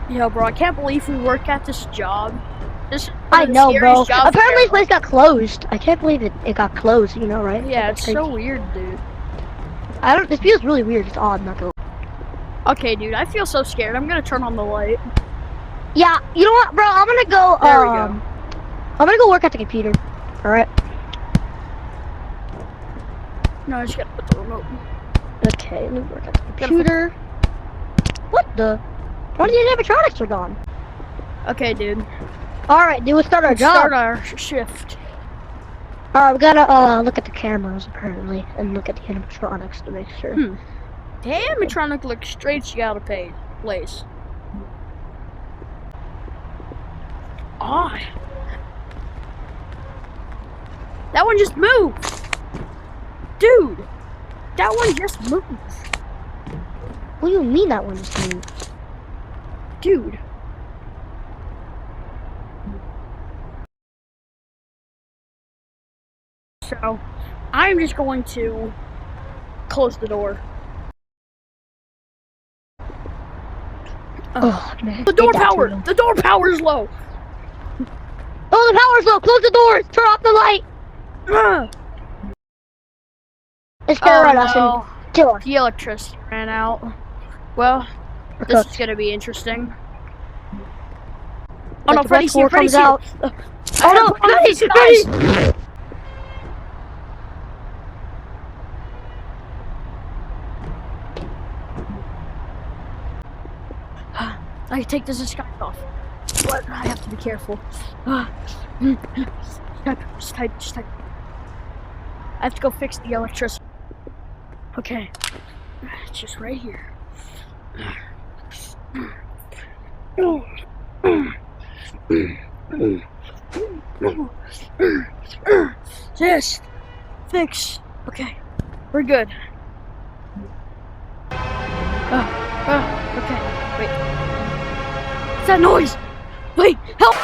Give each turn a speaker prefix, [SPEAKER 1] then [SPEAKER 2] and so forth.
[SPEAKER 1] Yo, bro, I can't believe we work at this job.
[SPEAKER 2] I know, bro. Apparently this place got closed. I can't believe it got closed, you know, right?
[SPEAKER 1] Yeah, it's so weird, dude.
[SPEAKER 2] This feels really weird. It's odd, not gonna.
[SPEAKER 1] Okay, dude, I feel so scared. I'm gonna turn on the light.
[SPEAKER 2] Yeah, you know what, bro? I'm gonna go,
[SPEAKER 1] There we go.
[SPEAKER 2] I'm gonna go work at the computer. Alright.
[SPEAKER 1] No, I just gotta put the remote.
[SPEAKER 2] Okay, let me work at the computer. What the? Why the animatronics are gone?
[SPEAKER 1] Okay, dude.
[SPEAKER 2] Alright, dude, let's start our job.
[SPEAKER 1] Start our shift.
[SPEAKER 2] Alright, we gotta look at the cameras apparently and look at the animatronics to make sure.
[SPEAKER 1] The animatronic looks straight out of place. Odd. That one just moved. Dude, that one just moved.
[SPEAKER 2] What do you mean that one just moved?
[SPEAKER 1] Dude. So, I'm just going to close the door.
[SPEAKER 2] Oh, man.
[SPEAKER 1] The door power is low.
[SPEAKER 2] Oh, the power's low. Close the doors. Turn off the light. It's gonna run us and kill us.
[SPEAKER 1] The electricity ran out. Well, this is gonna be interesting. Oh no, Freddy's here. Freddy's out.
[SPEAKER 2] Oh no, Freddy's!
[SPEAKER 1] I take this disguise off. But I have to be careful. Just type. I have to go fix the electricity. Okay. It's just right here. Just fix. Okay. We're good. Okay. Wait. What's that noise? Wait, help!